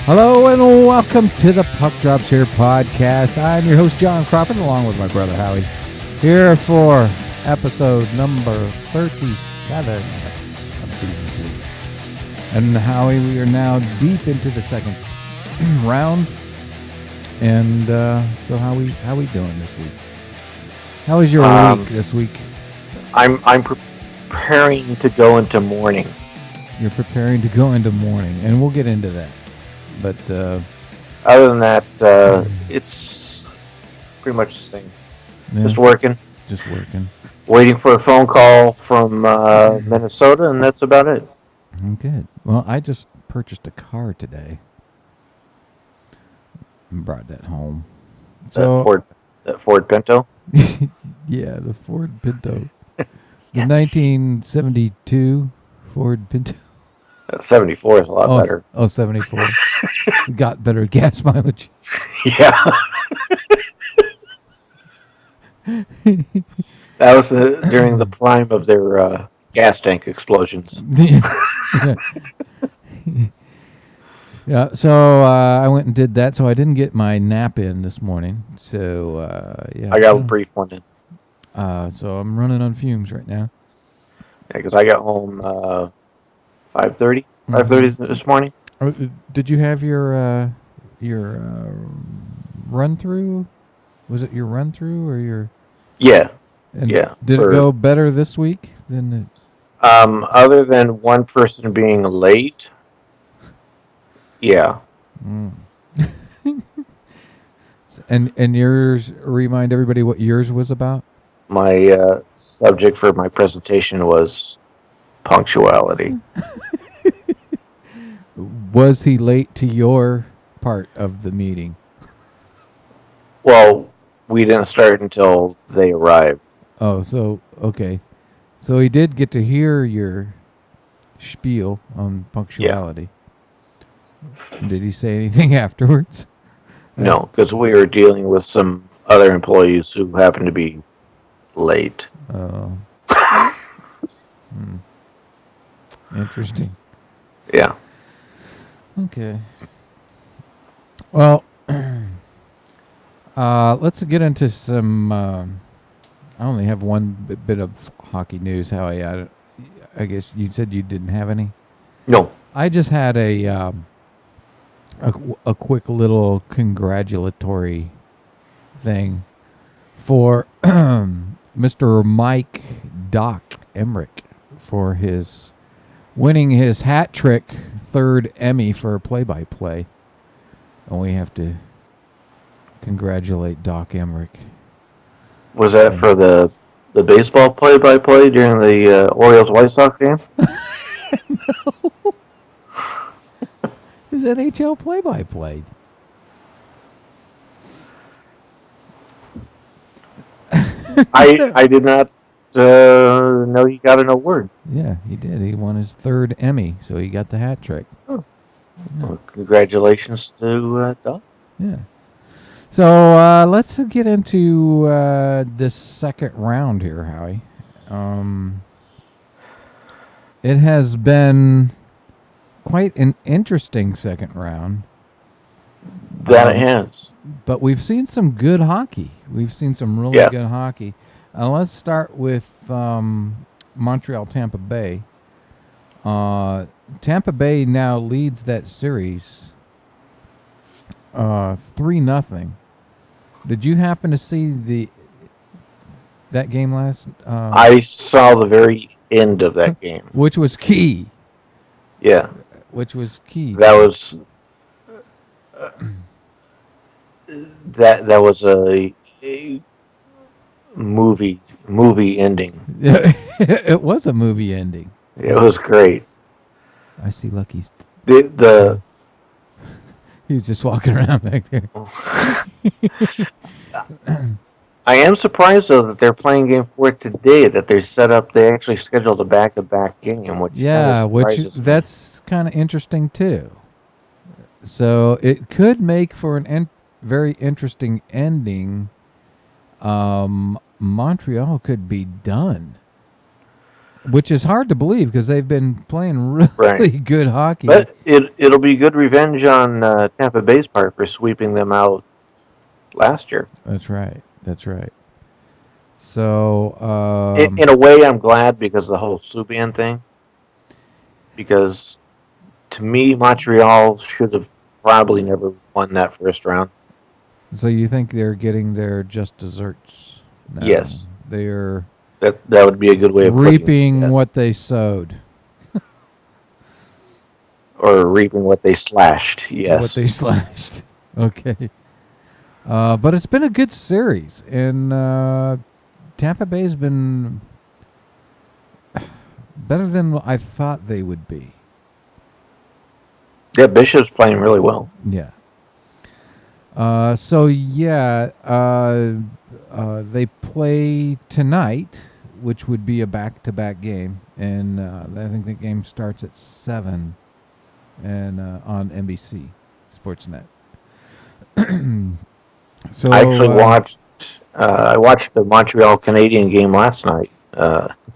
Hello and welcome to the Puck Drops Here podcast. I'm your host, John Crawford, along with my brother, Howie, here for episode number 37 of season 2. And Howie, we are now deep into the second round. And so how we doing this week? How was your week this week? I'm preparing to go into mourning. You're preparing to go into mourning, and we'll get into that. But other than that, it's pretty much the same. yeah, Just working. Waiting for a phone call from Minnesota, and that's about it. Good. Well, I just purchased a car today and brought that home. So That Ford Pinto? yeah, the Ford Pinto. Yes. The 1972 Ford Pinto. 74 is a lot better. Oh, 74. Got better gas mileage. Yeah. That was during the prime of their gas tank explosions. Yeah, so I went and did that, so I didn't get my nap in this morning. So, yeah. I got a brief one in. So I'm running on fumes right now. Yeah, because I got home 5:30 this morning. Did you have your run through? Was it your run through or your? Yeah. And yeah. Did it go better this week than it? Other than one person being late. Yeah. Mm. And yours, remind everybody what yours was about? My subject for my presentation was punctuality. Was he late to your part of the meeting? Well, we didn't start until they arrived. Oh, so, okay. So he did get to hear your spiel on punctuality. Yeah. Did he say anything afterwards? No, because we were dealing with some other employees who happened to be late. Oh. Interesting. Yeah. Okay. Well, let's get into some. I only have one bit of hockey news. Howie, I guess you said you didn't have any. No. I just had a quick little congratulatory thing for Mr. Mike Doc Emmerich for his winning his hat trick third Emmy for play-by-play. And we have to congratulate Doc Emmerich. Was that for the baseball play-by-play during the Orioles-White Sox game? No. His NHL play-by-play. I did not know he got an award. Yeah, he did. He won his third Emmy, so he got the hat trick. Oh. Yeah. Well, congratulations to Doc. Yeah. So let's get into this second round here, Howie. It has been quite an interesting second round. That it has. But we've seen some good hockey. We've seen some really good hockey. Let's start with Montreal, Tampa Bay. Tampa Bay now leads that series 3-0. Did you happen to see that game last? I saw the very end of that game, which was key. Yeah, which was key. That was that was a movie ending. It was a movie ending. It was great. I see Lucky's. The he was just walking around back there. I am surprised though that they're playing Game 4 today. That they're set up. They actually scheduled a back-to-back game, which that's kind of interesting too. So it could make for an very interesting ending. Montreal could be done which is hard to believe because they've been playing really Right. good hockey. But it'll be good revenge on Tampa Bay's part for sweeping them out last year. That's right. That's right. So, In a way, I'm glad because of the whole Subban thing. Because to me, Montreal should have probably never won that first round. so you think they're getting their just desserts now? Yes. They're That would be a good way of reaping putting it. what they sowed. Or reaping what they slashed. Yes. What they slashed. Okay. But it's been a good series, and Tampa Bay's been better than I thought they would be. Yeah, Bishop's playing really well. Yeah. They play tonight, which would be a back-to-back game, and I think the game starts at 7, and on NBC Sportsnet. So I actually watched. I watched the Montreal Canadian game last night.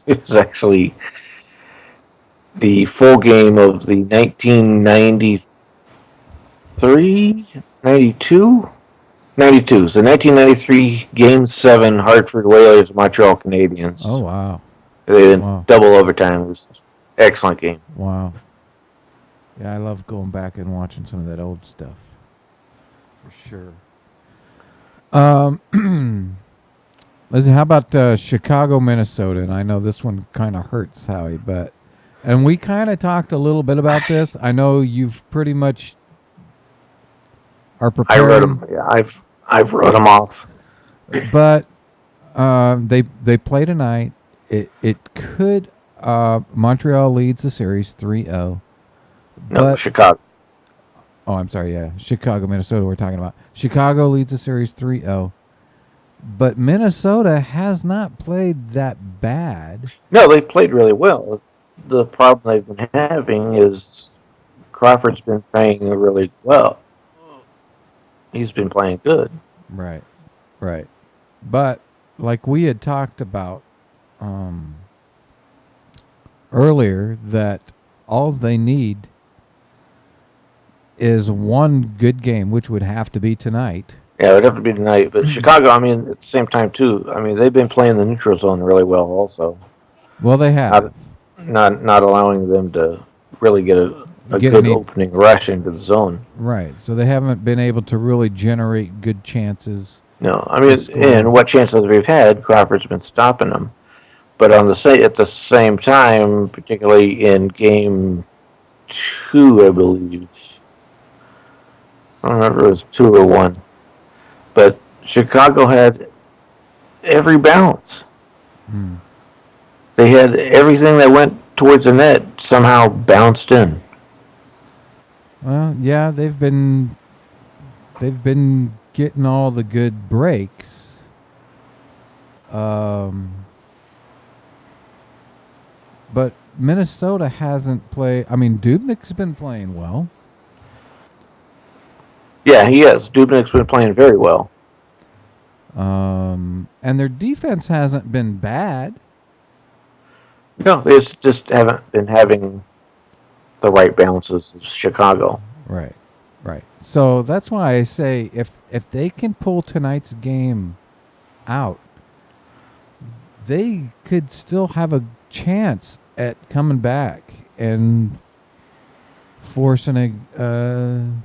It was actually the full game of the 1993, 92, 92. So 1993 Game 7 Hartford Whalers Montreal Canadiens. Oh wow! They did Wow. double overtime. It was an excellent game. Wow. Yeah, I love going back and watching some of that old stuff. For sure. Listen, how about Chicago, Minnesota? And I know this one kind of hurts, Howie, and we kind of talked a little bit about this. I know you've pretty much are prepared. I wrote them. Yeah, I've wrote them off. But they play tonight. It could Montreal leads the series 3-0. No, Chicago. Oh, I'm sorry. Yeah, Chicago, Minnesota. We're talking about Chicago leads the series 3-0, but Minnesota has not played that bad. No, they played really well. The problem they've been having is Crawford's been playing really well. He's been playing good. Right. But like we had talked about earlier, that all they need is one good game, which would have to be tonight. Yeah, it would have to be tonight. But Chicago, I mean, at the same time, too, I mean, they've been playing the neutral zone really well also. Well, they have. Not allowing them to really get a good opening rush into the zone. Right. So they haven't been able to really generate good chances. No, I mean, and what chances we've had, Crawford's been stopping them. But at the same time, particularly in game 2, I believe, I don't remember if it was 2 or 1, but Chicago had every bounce. They had everything that went towards the net somehow bounced in. Well, yeah, they've been getting all the good breaks. But Minnesota hasn't played. I mean, Dubnik's been playing well. Yeah, he has. Dubnik's been playing very well. And their defense hasn't been bad. No, they just haven't been having the right bounces as Chicago. Right. So that's why I say if they can pull tonight's game out, they could still have a chance at coming back and forcing them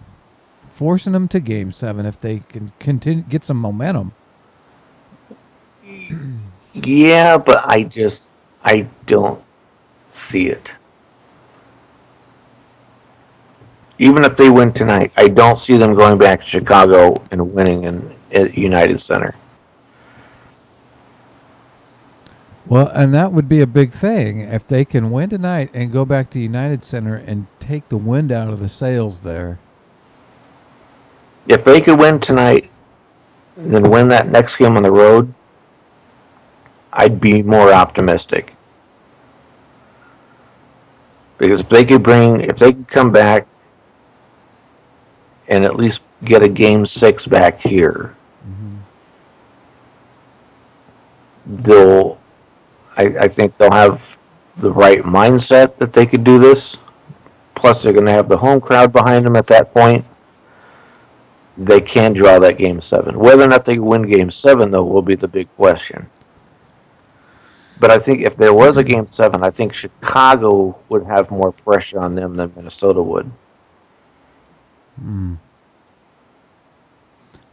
to Game 7 if they can continue get some momentum. Yeah, but I don't see it. Even if they win tonight, I don't see them going back to Chicago and winning at United Center. Well, and that would be a big thing if they can win tonight and go back to United Center and take the wind out of the sails there. If they could win tonight and then win that next game on the road, I'd be more optimistic. Because if they could come back and at least get a Game 6 back here, I think they'll have the right mindset that they could do this. Plus, they're going to have the home crowd behind them at that point. They can draw that Game 7. Whether or not they win Game 7, though, will be the big question. But I think if there was a Game 7, I think Chicago would have more pressure on them than Minnesota would.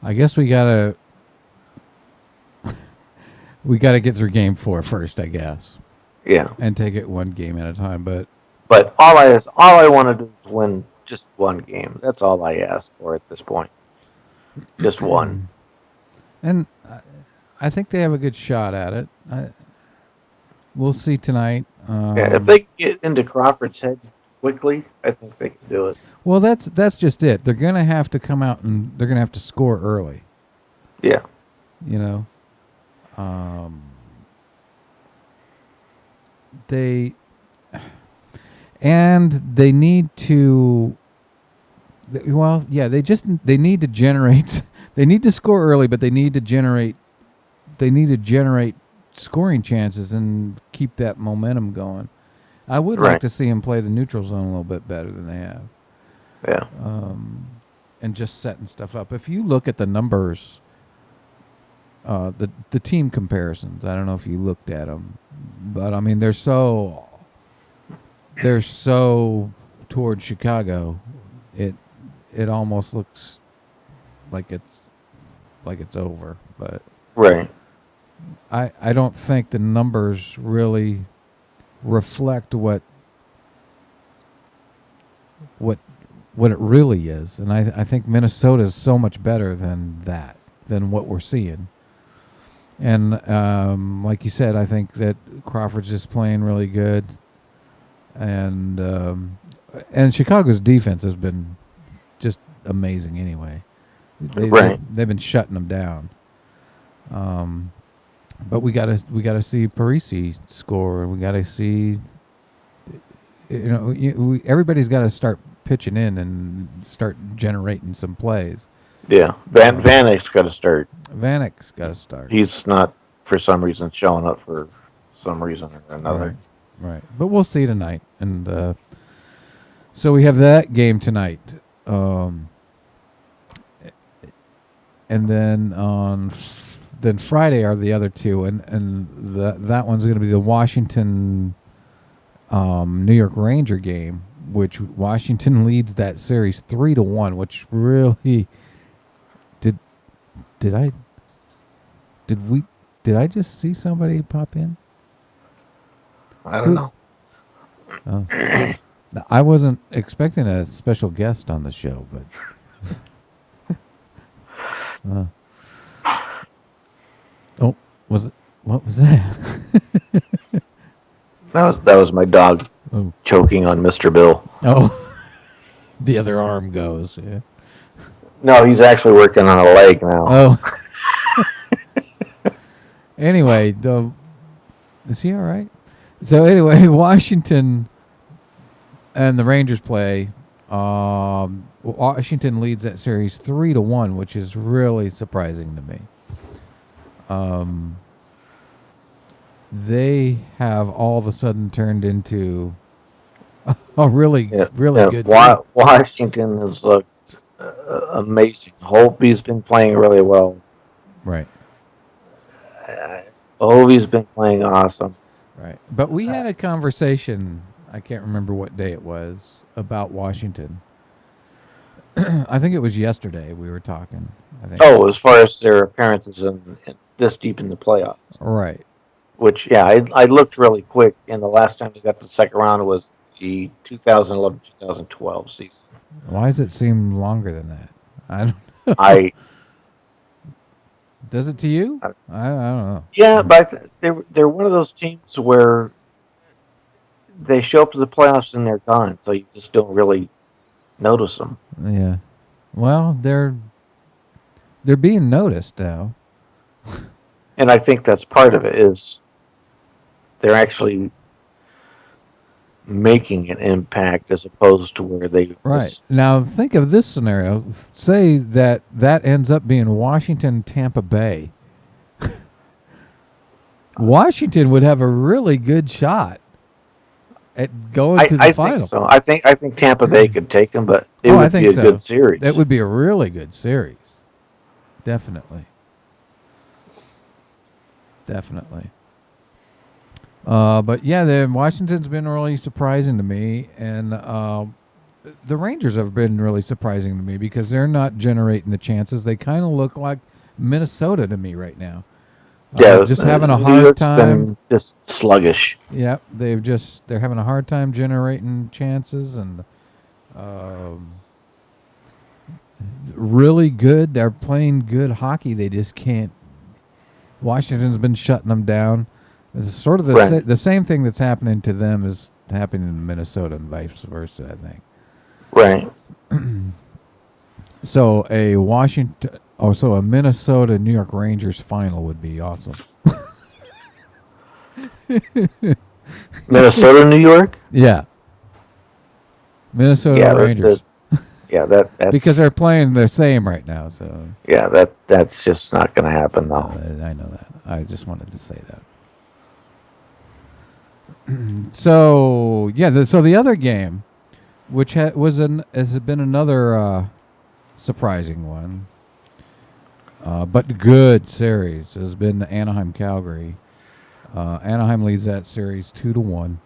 I guess we gotta get through Game 4 first, I guess. Yeah. And take it one game at a time. But all I want to do is win just one game. That's all I ask for at this point. Just one. And I think they have a good shot at it. We'll see tonight. If they get into Crawford's head quickly, I think they can do it. Well, that's just it. They're going to have to come out and they're going to have to score early. Yeah. You know, they need to. Well, yeah, they need to generate. They need to score early, but they need to generate scoring chances and keep that momentum going. I would like to see them play the neutral zone a little bit better than they have. Yeah. And just setting stuff up. If you look at the numbers, the team comparisons, I don't know if you looked at them, but I mean they're so towards Chicago. It almost looks like it's over, but right. I don't think the numbers really reflect what it really is, and I think Minnesota is so much better than what we're seeing. And like you said, I think that Crawford's just playing really good, and Chicago's defense has been just amazing anyway. They've been shutting them down. But we gotta see Parisi score. We gotta see, everybody's got to start pitching in and start generating some plays. Yeah, Vanek's got to start. Vanek's got to start. He's not, for some reason, showing up for some reason or another. Right. But we'll see tonight, and so we have that game tonight, and then then Friday are the other two, and that one's going to be the Washington New York Ranger game, which Washington leads that series 3-1, which really did I just see somebody pop in? I don't know. Oh. I wasn't expecting a special guest on the show, but what was that? That was my dog choking on Mr. Bill. Oh, the other arm goes. Yeah. No, he's actually working on a leg now. Oh. Anyway, is he all right? So anyway, Washington and the Rangers play. Washington leads that series 3-1, which is really surprising to me. They have all of a sudden turned into a really good team. Washington has looked amazing. Holtby's been playing really well. Right. Ovi's been playing awesome. Right. But we had a conversation, I can't remember what day it was, about Washington. I think it was yesterday we were talking. I think. Oh, as far as their appearances in this deep in the playoffs. Right. Which, yeah, I looked really quick, and the last time we got to the second round was the 2011-2012 season. Why does it seem longer than that? I don't know. Does it to you? I don't know. Yeah, but they're one of those teams where they show up to the playoffs and they're gone, so you just don't really notice them. Yeah. Well, they're being noticed now. And I think that's part of it, is they're actually making an impact as opposed to where they... Right. Now, think of this scenario. Say that ends up being Washington-Tampa Bay. Washington would have a really good shot going to the I final. think so. I think Tampa Bay could take them, but it would be a good series. That would be a really good series. Definitely. But yeah, Washington's been really surprising to me, and the Rangers have been really surprising to me because they're not generating the chances. They kind of look like Minnesota to me right now. Yeah, just having a New hard York's time. been just sluggish. Yeah, they're having a hard time generating chances, and really good. They're playing good hockey. They just can't. Washington's been shutting them down. It's sort of the same thing that's happening to them is happening in Minnesota and vice versa, I think. Right. So a Minnesota New York Rangers final would be awesome. Minnesota, New York? Yeah. Minnesota Rangers. That's because they're playing the same right now. So yeah, that's just not going to happen though. I know that. I just wanted to say that. So yeah, so the other game, which has been another surprising one, but good series, has been Anaheim Calgary. Anaheim leads that series 2-1,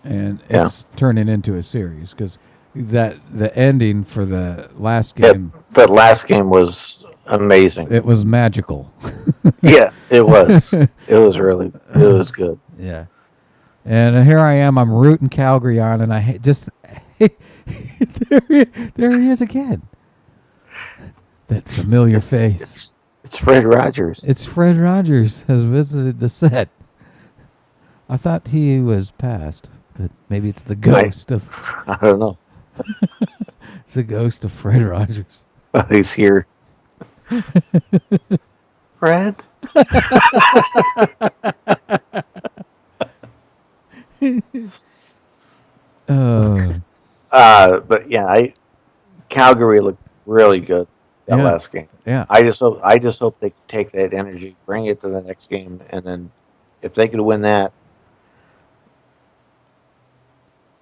and it's turning into a series because the ending for the last game. The last game was amazing. It was magical. Yeah, it was. It was good. Yeah. And here I am. I'm rooting Calgary on, and I just there he is again. That familiar face. It's Fred Rogers. It's Fred Rogers has visited the set. I thought he was passed, but maybe it's the ghost of. I don't know. It's the ghost of Fred Rogers. He's here. Fred. But yeah, Calgary looked really good that last game. Yeah. I just hope they take that energy, bring it to the next game, and then if they could win that,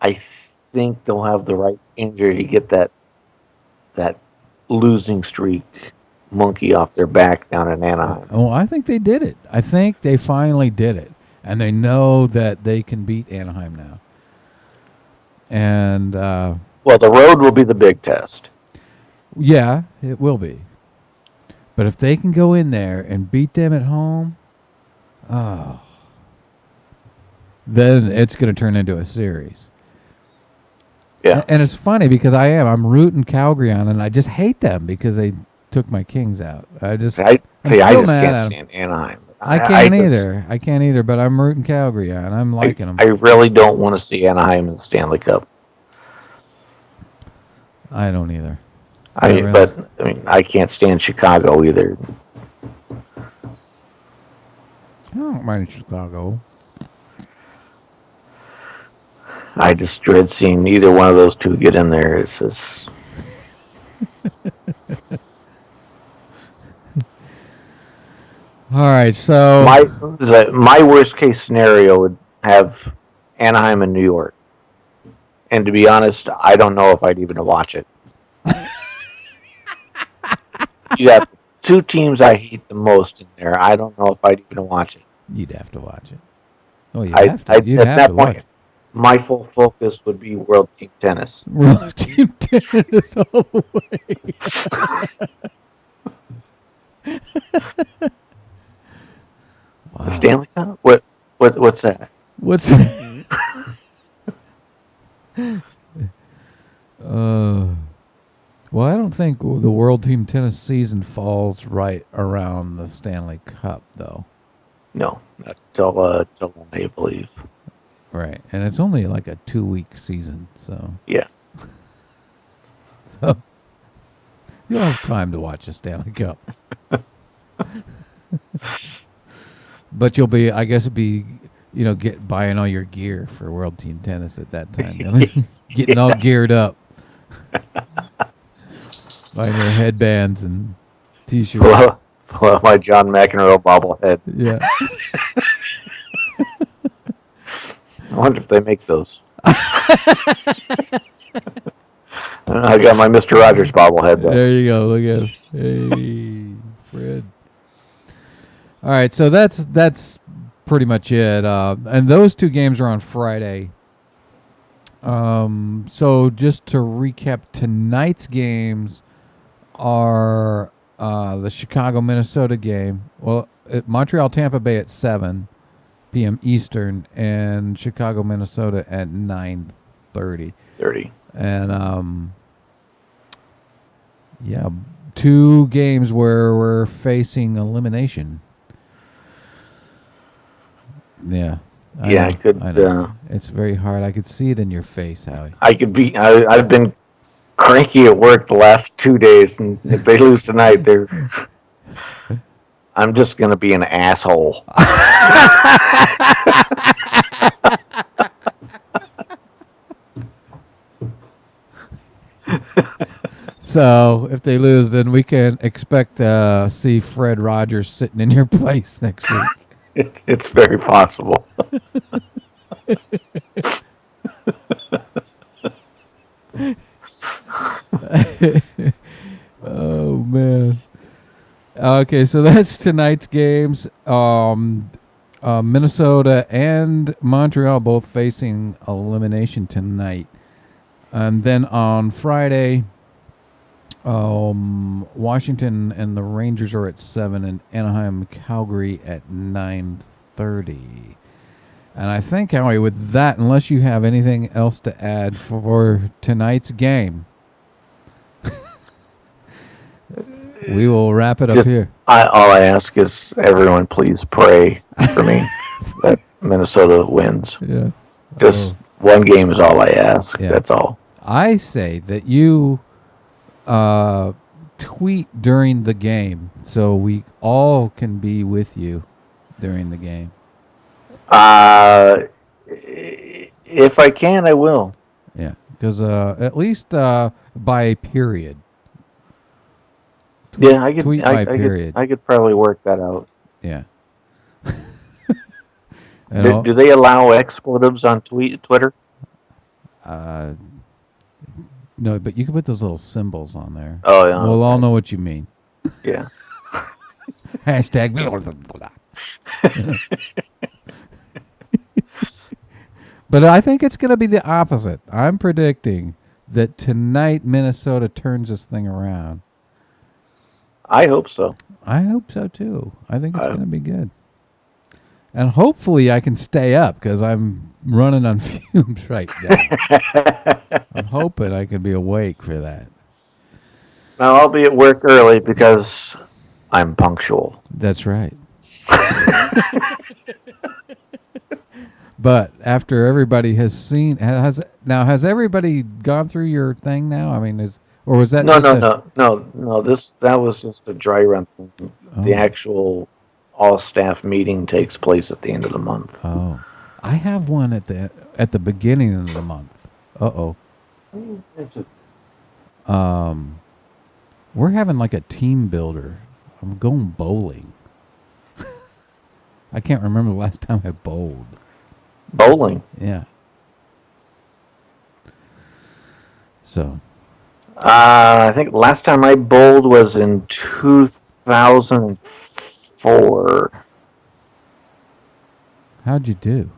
I think they'll have the right injury to get that losing streak monkey off their back down in Anaheim. Oh, I think they did it. I think they finally did it. And they know that they can beat Anaheim now. And well, the road will be the big test. Yeah, it will be. But if they can go in there and beat them at home, then it's going to turn into a series. Yeah. And it's funny because I'm rooting Calgary on, and I just hate them because they took my Kings out. I just can't stand Anaheim. I can't either, but I'm rooting Calgary on. I'm liking them. I really don't want to see Anaheim in the Stanley Cup. I don't either. I can't stand Chicago either. I don't mind Chicago. I just dread seeing either one of those two get in there. It's just... All right, so my worst case scenario would have Anaheim and New York, and to be honest, I don't know if I'd even watch it. You got two teams I hate the most in there. I don't know if I'd even watch it. You'd have to watch it. Oh, you'd have to. You'd at have that to point, watch it. My full focus would be World Team Tennis. World Team Tennis all the way. Wow. The Stanley Cup? What's that? What's that? Well, I don't think the World Team Tennis season falls right around the Stanley Cup, though. No, not till May, I believe. Right, and it's only like a 2-week season, so yeah. So you'll have time to watch the Stanley Cup. But you'll be, I guess, buying all your gear for World Team Tennis at that time. Getting all geared up. Buying your headbands and T-shirts. Well, my John McEnroe bobblehead. Yeah. wonder if they make those. I got my Mr. Rogers bobblehead, though. There you go. Look at him. Hey, Fred. All right, so that's pretty much it. And those two games are on Friday. So just to recap, tonight's games are the Chicago-Minnesota game. Well, Montreal-Tampa Bay at 7 p.m. Eastern, and Chicago-Minnesota at 9:30. 30. And yeah, two games where we're facing elimination. Yeah. I could. It's very hard. I could see it in your face, Howie. I've been cranky at work the last 2 days, and if they lose tonight, I'm just going to be an asshole. So if they lose, then we can expect to see Fred Rogers sitting in your place next week. It's very possible. Oh man. Okay, so that's tonight's games. Minnesota and Montreal both facing elimination tonight. And then on Friday, Washington and the Rangers are at 7, and Anaheim, Calgary at 9:30. And I think, Howie, with that, unless you have anything else to add for tonight's game, we will wrap it up here. All I ask is everyone please pray for me that Minnesota wins. Yeah. Just one game is all I ask. Yeah. That's all. I say that you tweet during the game so we all can be with you during the game. If I can, I will. Yeah, because at least by period. Yeah, I could tweet by period. I could probably work that out. Yeah. Do they allow expletives on Twitter? No, but you can put those little symbols on there. Oh, yeah. We'll all know what you mean. Yeah. Hashtag. But I think it's going to be the opposite. I'm predicting that tonight Minnesota turns this thing around. I hope so. I hope so, too. I think it's going to be good. And hopefully I can stay up because I'm running on fumes right now. I'm hoping I can be awake for that. Now, I'll be at work early because I'm punctual. That's right. But after everybody has seen, has everybody gone through your thing now? I mean, was that no. That was just a dry run. The actual all staff meeting takes place at the end of the month. Oh, I have one at the beginning of the month. We're having like a team builder. I'm going bowling. I can't remember the last time I bowled. Bowling? Yeah. So. I think last time I bowled was in 2004. How'd you do?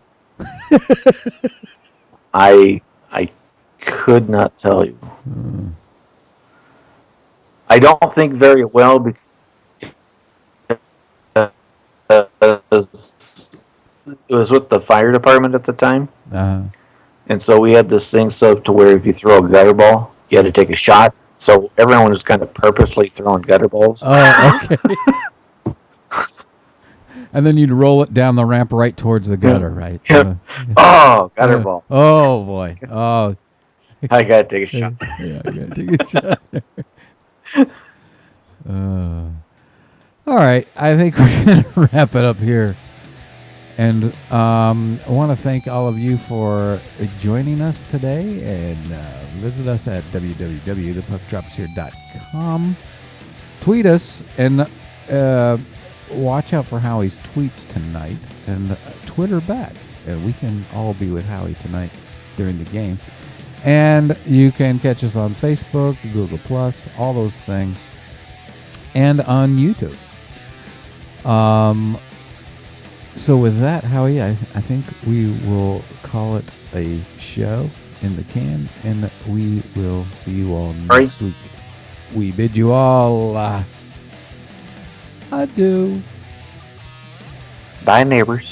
I could not tell you. I don't think very well because it was with the fire department at the time. And so we had this thing to where if you throw a gutter ball, you had to take a shot. So everyone was kind of purposely throwing gutter balls. Oh, okay. And then you'd roll it down the ramp right towards the gutter, right? Oh, gutter ball. Oh, boy. Oh. I got to take a shot. Yeah, I got to take a shot. All right. I think we're going to wrap it up here. And I want to thank all of you for joining us today, and visit us at www.thepuckdropshere.com. Tweet us, and watch out for Howie's tweets tonight, and Twitter back we can all be with Howie tonight during the game. And you can catch us on Facebook, Google Plus, all those things, and on YouTube. So with that, Howie, I think we will call it a show in the can, and we will see you all next week. We bid you all adieu. Bye, neighbors.